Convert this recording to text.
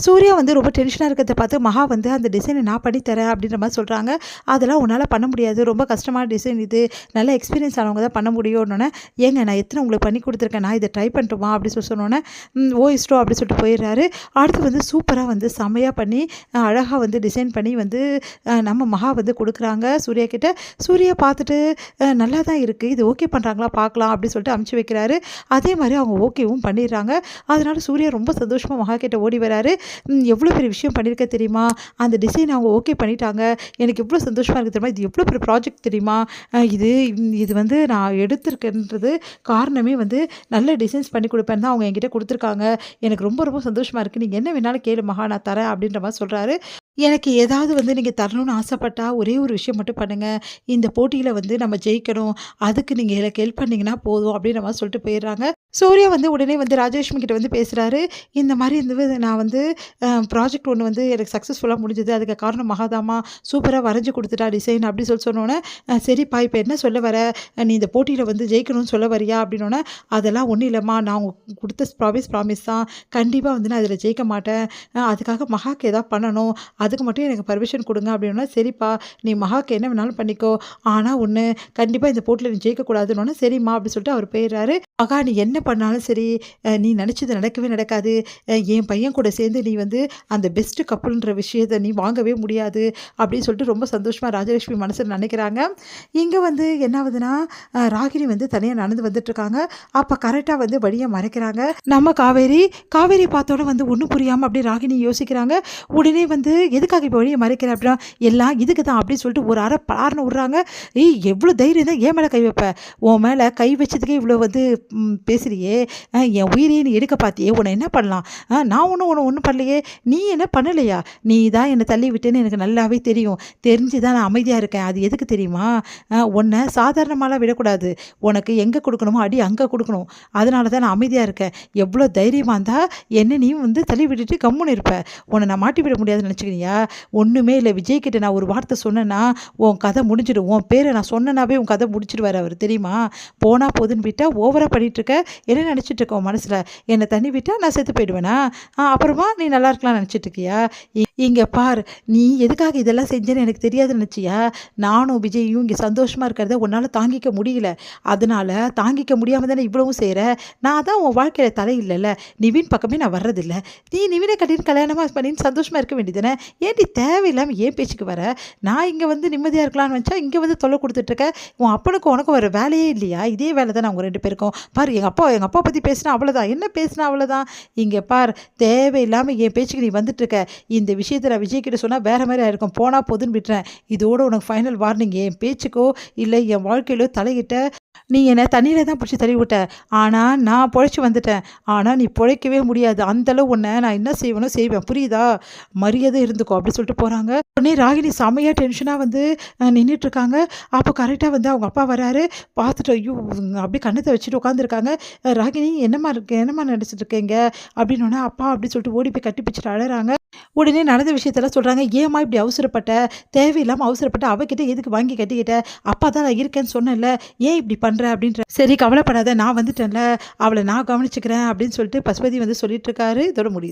சூர்யா வந்து ரொம்ப டென்ஷனாக இருக்கிறத பார்த்து மகா வந்து அந்த டிசைனை நான் பண்ணி தரேன் அப்படின்ற மாதிரி சொல்கிறாங்க. அதெல்லாம் உன்னால் பண்ண முடியாது, ரொம்ப கஷ்டமான டிசைன் இது, நல்ல எக்ஸ்பீரியன்ஸ் ஆனவங்க தான் பண்ண முடியும்னோடனே, ஏங்க நான் எத்தனை உங்களுக்கு பண்ணி கொடுத்துருக்கேன், நான் இதை ட்ரை பண்ணட்டுமா அப்படின்னு சொன்னோன்னே, ஓ இஷ்டம் அப்படின்னு சொல்லிட்டு போயிடுறாரு. அடுத்து வந்து சூப்பராக வந்து செம்மையாக பண்ணி அழகாக வந்து டிசைன் பண்ணி வந்து நம்ம மகா வந்து கொடுக்குறாங்க சூர்யா கிட்ட. சூர்யா பார்த்துட்டு நல்லா தான் இருக்குது, இது ஓகே பண்ணுறாங்களா பார்க்கலாம் அப்படின்னு சொல்லிட்டு அமுச்சு வைக்கிறாரு. அதே மாதிரி அவங்க ஓகேவும் பண்ணிடுறாங்க. அதனால சூர்யா ரொம்ப சந்தோஷமாக மகா கிட்ட ஓடி வராரு. எவ்வளோ பெரிய விஷயம் பண்ணியிருக்க தெரியுமா, அந்த டிசைன் அவங்க ஓகே பண்ணிட்டாங்க, எனக்கு எவ்வளோ சந்தோஷமாக இருக்குது தெரியுமா, இது எவ்வளோ பெரிய ப்ராஜெக்ட் தெரியுமா, இது இது வந்து நான் எடுத்திருக்கேன்றது காரணமே வந்து நல்ல டிசைன்ஸ் பண்ணி கொடுப்பேன் தான் அவங்க என்கிட்ட கொடுத்துருக்காங்க, எனக்கு ரொம்ப ரொம்ப சந்தோஷமாக இருக்குது, நீங்கள் என்ன வேணாலும் கேளு மகா நான் தரேன் அப்படின்ற மாதிரி சொல்கிறாரு. எனக்கு ஏதாவது வந்து நீங்கள் தரணும்னு ஆசைப்பட்டா ஒரே ஒரு விஷயம் மட்டும் பண்ணுங்கள், இந்த போட்டியில் வந்து நம்ம ஜெயிக்கணும், அதுக்கு நீங்கள் எனக்கு ஹெல்ப் பண்ணிங்கன்னா போதும் அப்படின்ற மாதிரி சொல்லிட்டு போயிடுறாங்க. சூர்யா வந்து உடனே வந்து ராஜலட்சுமி கிட்ட வந்து பேசுகிறாரு. இந்த மாதிரி இந்த நான் வந்து ப்ராஜெக்ட் ஒன்று வந்து எனக்கு சக்ஸஸ்ஃபுல்லாக முடிஞ்சது, அதுக்கு காரணம் மகாதாமா சூப்பராக வரைஞ்சி கொடுத்துட்டா டிசைன் அப்படி சொன்னோன்னே, சரிப்பா இப்போ என்ன சொல்ல வர, நீ இந்த போட்டியில் வந்து ஜெயிக்கணும்னு சொல்ல வரியா அப்படின்னோடனே, அதெல்லாம் ஒன்றும் இல்லைம்மா, நான் அவங்க கொடுத்த ப்ராமிஸ் தான், கண்டிப்பாக வந்து நான் அதில் ஜெயிக்க மாட்டேன், அதுக்காக மகாக்கு எதாவது பண்ணணும், அதுக்கு மட்டும் எனக்கு பர்மிஷன் கொடுங்க அப்படின்னா, சரிப்பா நீ மகாக்கு என்ன வேணாலும் பண்ணிக்கோ, ஆனால் ஒன்று கண்டிப்பாக இந்த போட்டியில் நீ ஜெயிக்கக்கூடாதுன்னு, சரிம்மா அப்படி சொல்லிட்டு அவர் போயிடுறாரு. மகா நீ என்ன பண்ணாலும் சரி, நீ நினச்சது நடக்கவே நடக்காது, என் பையன் கூட சேர்ந்து நீ வந்து அந்த பெஸ்ட்டு கப்புள்ன்ற விஷயத்தை நீ வாங்கவே முடியாது அப்படின்னு சொல்லிட்டு ரொம்ப சந்தோஷமாக ராஜலட்சுமி மனசில் நினைக்கிறாங்க. இங்கே வந்து என்ன ஆகுதுன்னா, ராகினி வந்து தனியாக நடந்து வந்துட்டுருக்காங்க. அப்போ கரெக்டாக வந்து வழியை மறைக்கிறாங்க நம்ம காவேரி. காவேரி பார்த்தோன்னே வந்து ஒன்றும் புரியாமல் அப்படி ராகினி யோசிக்கிறாங்க. உடனே வந்து எதுக்காக இப்போ வழியை மறைக்கிறேன் அப்படின்னா, எல்லாம் இதுக்கு தான் அப்படின்னு சொல்லிட்டு ஒரு அரை பலார்னு விட்றாங்க. ஏய் எவ்வளோ தைரியம் தான் ஏன் மேலே கை வைப்ப, உன் மேலே கை வச்சதுக்கே இவ்வளோ வந்து பேசுகிறியே, என் உயிரையே நீ எடுக்க பார்த்தியே, உன்னை என்ன பண்ணலாம், நான் ஒன்றும் பண்ணலையே, நீ என்ன பண்ணலையா, நீ தான் என்னை தள்ளி விட்டேன்னு எனக்கு நல்லாவே தெரியும், தெரிஞ்சு தான் நான் அமைதியாக இருக்கேன், அது எதுக்கு தெரியுமா, உன்னை சாதாரணமாலாம் விடக்கூடாது, உனக்கு எங்கே கொடுக்கணுமோ அடி அங்கே கொடுக்கணும், அதனால தான் நான் அமைதியாக இருக்கேன், எவ்வளோ தைரியமாக இருந்தால் என்ன நீ வந்து தள்ளி விட்டுட்டு கம்முன்னு இருப்ப, உன்னை நான் மாட்டி விட முடியாதுன்னு நினச்சிக்கிறியா, ஒன்றுமே இல்லை, விஜய்கிட்ட நான் ஒரு வார்த்தை சொன்னேன்னா உன் கதை முடிஞ்சிடும், உன் பேரை நான் சொன்னேனாவே உன் கதை முடிச்சிடுவார் அவர் தெரியுமா, போனால் போதுன்னு விட்டால் ஓவராக பண்ணிகிட்ருக்க, என்ன நினச்சிட்டு இருக்கோம் மனசில், என்னை தண்ணி விட்டால் நான் செத்து போயிடுவேனா, அப்புறமா நீ நல்லா இருக்கலாம் நினச்சிட்டு இருக்கியா, இங்கே பார் நீ எதுக்காக இதெல்லாம் செஞ்சேன்னு எனக்கு தெரியாதுன்னு நினச்சியா, நானும் விஜயும் இங்கே சந்தோஷமாக இருக்கிறத உன்னால் தாங்கிக்க முடியல, அதனால் தாங்கிக்க முடியாமல் தானே இவ்வளவும் செய்கிற, நான் தான் உன் வாழ்க்கையில் தலை இல்லைல்ல, நிவின் பக்கமே நான் வர்றதில்லை, நீ நிவினை கட்டின்னு கல்யாணமாக பண்ணின்னு சந்தோஷமாக இருக்க வேண்டியதானே, ஏன்டி தேவையில்லாமல் ஏன் பேச்சுக்கு வர, நான் இங்கே வந்து நிம்மதியாக இருக்கலாம்னு நினச்சா இங்கே வந்து தொல்லை கொடுத்துட்ருக்க, உன் அப்பனுக்கும் உனக்கும் வர வேலையே இல்லையா, இதே வேலை தான் அவங்க 2 பேருக்கும், பார் எங்கள் அப்பா பற்றி பேசினா அவ்வளோதான், என்ன பேசினா அவ்வளோதான், இங்கே பார் தேவையில்லாமல் என் பேச்சுக்கு நீ வந்துட்டுருக்க, இந்த விஷயத்தை நான் விஜய் கிட்ட சொன்னால் வேறு மாதிரி ஆயிருக்கும், போனால் போதுன்னு விட்டுறேன், இதோடு உனக்கு ஃபைனல் வார்னிங், என் பேச்சுக்கோ இல்லை என் வாழ்க்கையிலோ தலையிட்ட, நீ என்னை தண்ணியில் தான் பிடிச்சி தள்ளி விட்ட, ஆனால் நான் பொழைச்சி வந்துட்டேன், ஆனால் நீ பொழைக்கவே முடியாது, அந்தளவு உன்னை நான் என்ன செய்வேனோ செய்வேன், புரியுதா, மரியாதை இருந்துக்கோ அப்படி சொல்லிட்டு போகிறாங்க. உடனே ராகினி செமையாக டென்ஷனாக வந்து நின்றுட்டுருக்காங்க. அப்போ கரெக்டாக வந்து அவங்க அப்பா வராரு. பார்த்துட்டு ஐயோ அப்படியே கண்ணத்தை வச்சுட்டு உட்காந்துருக்காங்க. ராகினி என்னம்மா நடிச்சிட்டு இருக்கீங்க அப்படின்னோடனே அப்பா அப்படின்னு சொல்லிட்டு ஓடி போய் கட்டி பிடிச்சிட்டு அழறாங்க. உடனே நடந்த விஷயத்தெல்லாம் சொல்கிறாங்க. ஏம்மா இப்படி அவசரப்பட்ட, தேவையில்லாமல் அவசரப்பட்ட, அவகிட்ட எதுக்கு வாங்கி கட்டிக்கிட்ட, அப்பா தான் நான் இருக்கேன்னு சொன்னேன்ல, ஏன் இப்படி பண்ணுற அப்படின்ற, சரி கவலைப்படாத நான் வந்துட்டேன்ல, அவளை நான் கவனிச்சுக்கிறேன் அப்படின்னு சொல்லிட்டு பசுபதி வந்து சொல்லிட்டு இருக்காரு. இதோட முடியுது.